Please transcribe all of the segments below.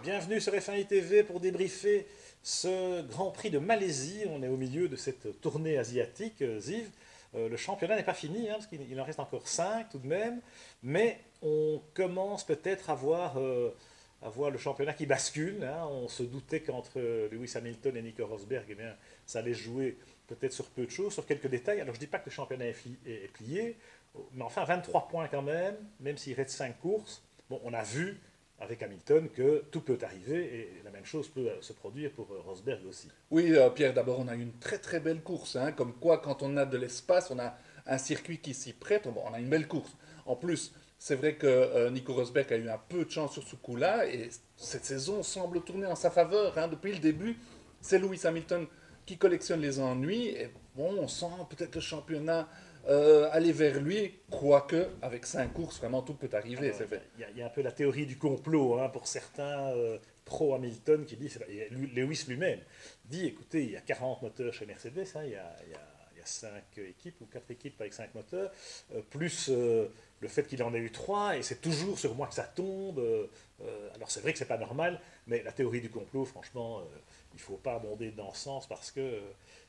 Bienvenue sur F1 ITV pour débriefer ce Grand Prix de Malaisie. On est au milieu de cette tournée asiatique, Ziv. Le championnat n'est pas fini, parce qu'il en reste encore 5 tout de même, mais on commence peut-être à voir le championnat qui bascule. On se doutait qu'entre Lewis Hamilton et Nico Rosberg, eh bien, ça allait jouer peut-être sur peu de choses, sur quelques détails. Alors je ne dis pas que le championnat est plié, mais enfin 23 points quand même s'il reste 5 courses. Bon, on a vu avec Hamilton que tout peut arriver et la même chose peut se produire pour Rosberg aussi. Oui, Pierre, d'abord, on a eu une très très belle course. Comme quoi, quand on a de l'espace, on a un circuit qui s'y prête, bon, on a une belle course. En plus, c'est vrai que Nico Rosberg a eu un peu de chance sur ce coup-là et cette saison semble tourner en sa faveur. Depuis le début, c'est Lewis Hamilton qui collectionne les ennuis et bon, on sent peut-être le championnat aller vers lui, quoique avec 5 courses, vraiment tout peut arriver, Alors, c'est fait. il y a un peu la théorie du complot pour certains pro-Hamilton qui disent, et Lewis lui-même dit, écoutez, il y a 40 moteurs chez Mercedes, il y a 5 équipes ou 4 équipes avec 5 moteurs, plus le fait qu'il en ait eu 3, et c'est toujours sur moi que ça tombe. Alors c'est vrai que c'est pas normal, mais la théorie du complot, franchement, il ne faut pas abonder dans ce sens parce que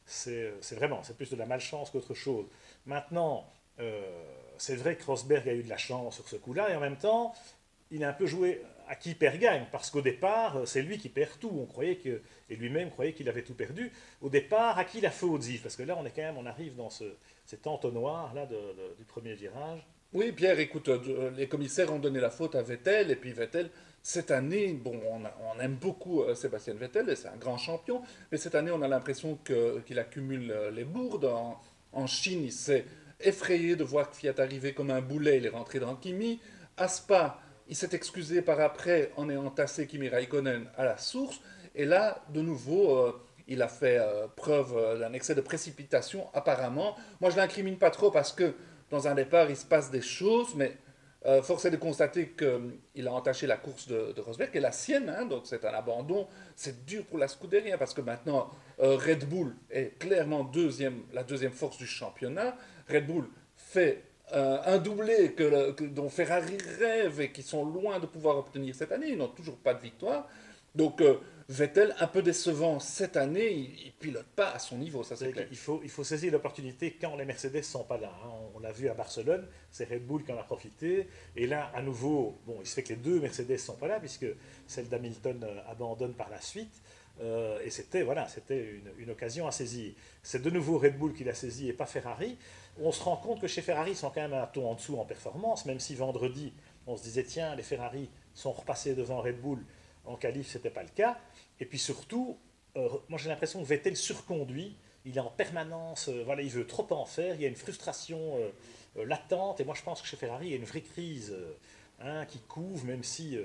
c'est plus de la malchance qu'autre chose. Maintenant, c'est vrai que Rosberg a eu de la chance sur ce coup-là, et en même temps, il a un peu joué à qui perd gagne, parce qu'au départ, c'est lui qui perd tout. On croyait que, et lui-même croyait qu'il avait tout perdu. Au départ, à qui la faute, Ziv? Parce que là, on arrive dans cet entonnoir là du premier virage. Oui, Pierre, écoute, les commissaires ont donné la faute à Vettel, et puis Vettel, cette année, bon, on aime beaucoup Sébastien Vettel, et c'est un grand champion, mais cette année, on a l'impression qu'il accumule les bourdes. En Chine, il s'est effrayé de voir Fiat arriver comme un boulet, il est rentré dans Kimi. À Spa, il s'est excusé par après en ayant tassé Kimi Raikkonen à la source, et là, de nouveau, il a fait preuve d'un excès de précipitation, apparemment. Moi, je l'incrimine pas trop parce que dans un départ, il se passe des choses, mais force est de constater qu'il a entaché la course de Rosberg et la sienne, donc c'est un abandon. C'est dur pour la Scuderia parce que maintenant Red Bull est clairement la deuxième force du championnat. Red Bull fait un doublé dont Ferrari rêve et qui sont loin de pouvoir obtenir cette année. Ils n'ont toujours pas de victoire. Donc Vettel, un peu décevant cette année, il ne pilote pas à son niveau, ça c'est clair. Il faut saisir l'opportunité quand les Mercedes ne sont pas là. On l'a vu à Barcelone, c'est Red Bull qui en a profité. Et là, à nouveau, bon, il se fait que les deux Mercedes ne sont pas là, puisque celle d'Hamilton abandonne par la suite. Et c'était une occasion à saisir. C'est de nouveau Red Bull qui l'a saisi et pas Ferrari. On se rend compte que chez Ferrari, ils sont quand même un ton en dessous en performance, même si vendredi, on se disait, tiens, les Ferrari sont repassés devant Red Bull. En qualif, ce n'était pas le cas. Et puis surtout, moi j'ai l'impression que Vettel surconduit. Il est en permanence, voilà, il veut trop en faire. Il y a une frustration latente. Et moi je pense que chez Ferrari, il y a une vraie crise qui couve, même si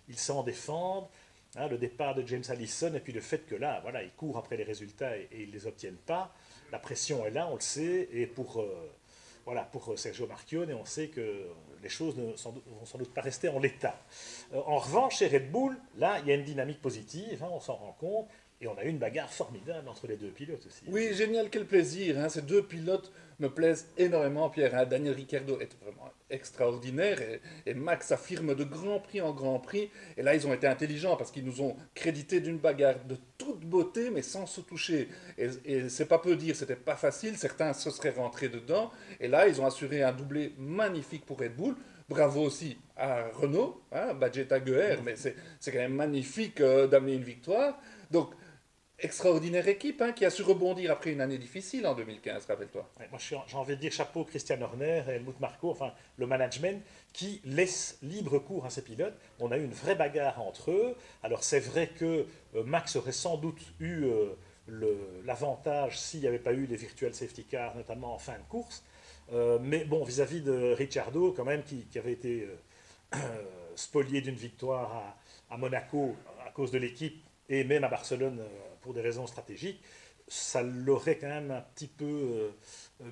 ils s'en défendent. Le départ de James Allison et puis le fait que là, voilà, ils courent après les résultats et ils ne les obtiennent pas. La pression est là, on le sait. Et pour Sergio Marchionne, et on sait que les choses ne vont sans doute pas rester en l'état. En revanche, chez Red Bull, là, il y a une dynamique positive, on s'en rend compte, et on a eu une bagarre formidable entre les deux pilotes aussi. Oui, génial, quel plaisir. Ces deux pilotes me plaisent énormément, Pierre. Daniel Ricciardo est vraiment extraordinaire et Max affirme de Grand Prix en Grand Prix. Et là, ils ont été intelligents parce qu'ils nous ont crédité d'une bagarre de toute beauté, mais sans se toucher. Et c'est pas peu dire, c'était pas facile. Certains se seraient rentrés dedans. Et là, ils ont assuré un doublé magnifique pour Red Bull. Bravo aussi à Renault, Badgetta Guer, mais c'est quand même magnifique d'amener une victoire. Donc, extraordinaire équipe qui a su rebondir après une année difficile en 2015, rappelle-toi. Ouais, moi, j'ai envie de dire chapeau Christian Horner et Helmut Marko, enfin le management, qui laisse libre cours à ses pilotes. On a eu une vraie bagarre entre eux. Alors c'est vrai que Max aurait sans doute eu l'avantage s'il n'y avait pas eu les virtual safety cars, notamment en fin de course. Mais bon, vis-à-vis de Ricciardo, quand même, qui avait été spolié d'une victoire à Monaco à cause de l'équipe et même à Barcelone pour des raisons stratégiques, ça l'aurait quand même un petit peu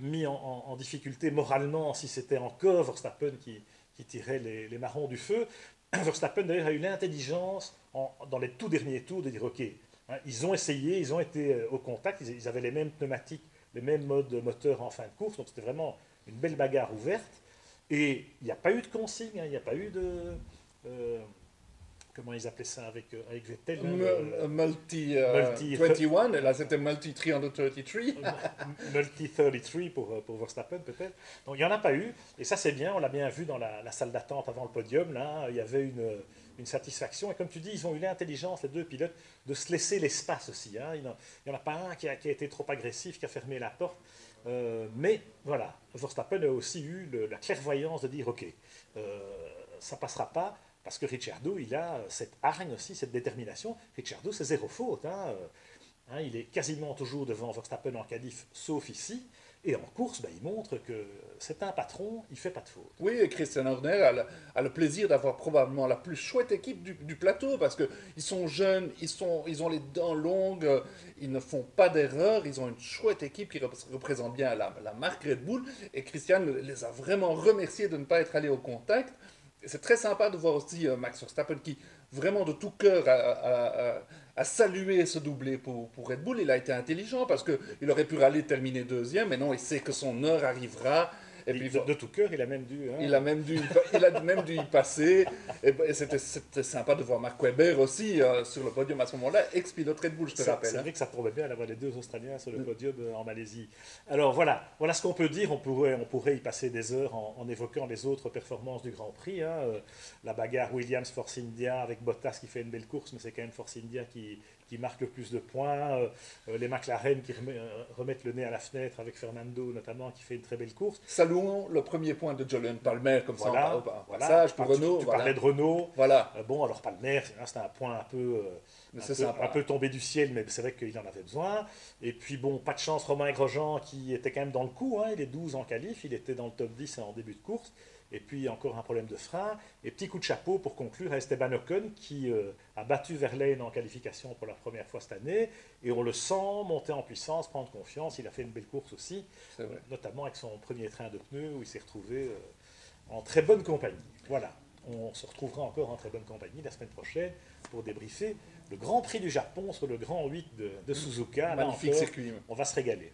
mis en difficulté moralement si c'était encore Verstappen qui tirait les marrons du feu. Verstappen d'ailleurs a eu l'intelligence dans les tout derniers tours de dire ok, ils ont essayé, ils ont été au contact, ils avaient les mêmes pneumatiques, les mêmes modes moteurs en fin de course, donc c'était vraiment une belle bagarre ouverte. Et il n'y a pas eu de consigne, il n'y a pas eu euh, comment ils appelaient ça avec Vettel, Multi, multi 21, et là c'était Multi 333. Multi 33 pour Verstappen peut-être. Donc il n'y en a pas eu, et ça c'est bien, on l'a bien vu dans la salle d'attente avant le podium, là, il y avait une satisfaction, et comme tu dis, ils ont eu l'intelligence, les deux pilotes, de se laisser l'espace aussi. Hein. Il n'y en a pas un qui a été trop agressif, qui a fermé la porte, mais voilà, Verstappen a aussi eu la clairvoyance de dire, ok, ça passera pas, parce que Ricciardo, il a cette hargne aussi, cette détermination. Ricciardo, c'est zéro faute. Il est quasiment toujours devant Verstappen en qualif, sauf ici. Et en course, il montre que c'est un patron, il ne fait pas de faute. Oui, et Christian Horner a le plaisir d'avoir probablement la plus chouette équipe du plateau, parce qu'ils sont jeunes, ils ont les dents longues, ils ne font pas d'erreurs, ils ont une chouette équipe qui représente bien la marque Red Bull, et Christian les a vraiment remerciés de ne pas être allés au contact. C'est très sympa de voir aussi Max Verstappen qui, vraiment de tout cœur, a salué ce doublé pour Red Bull. Il a été intelligent parce qu'il aurait pu râler terminer deuxième, mais non, il sait que son heure arrivera. Et puis, de tout cœur, il a même dû... Il a même dû y passer. Et c'était sympa de voir Mark Webber aussi sur le podium à ce moment-là, ex-pilote Red Bull, je te rappelle. C'est vrai que ça tombait bien d'avoir les deux Australiens sur le podium en Malaisie. Alors voilà ce qu'on peut dire. On pourrait y passer des heures en évoquant les autres performances du Grand Prix. La bagarre Williams-Force India avec Bottas qui fait une belle course, mais c'est quand même Force India qui marque le plus de points, les McLaren qui remettent le nez à la fenêtre avec Fernando notamment qui fait une très belle course. Saluons le premier point de Jolyon Palmer comme ça en passage pour Renault. Tu parlais de Renault. Voilà. Bon, alors Palmer, c'était un point un peu tombé du ciel, mais c'est vrai qu'il en avait besoin. Et puis bon, pas de chance, Romain Grosjean qui était quand même dans le coup, il est 12 en qualif, il était dans le top 10 en début de course. Et puis encore un problème de frein. Et petit coup de chapeau pour conclure à Esteban Ocon qui a battu Verlaine en qualification pour la première fois cette année. Et on le sent monter en puissance, prendre confiance. Il a fait une belle course aussi, notamment avec son premier train de pneus où il s'est retrouvé en très bonne compagnie. Voilà, on se retrouvera encore en très bonne compagnie la semaine prochaine pour débriefer le Grand Prix du Japon sur le Grand 8 de Suzuka. Magnifique circuit. On va se régaler.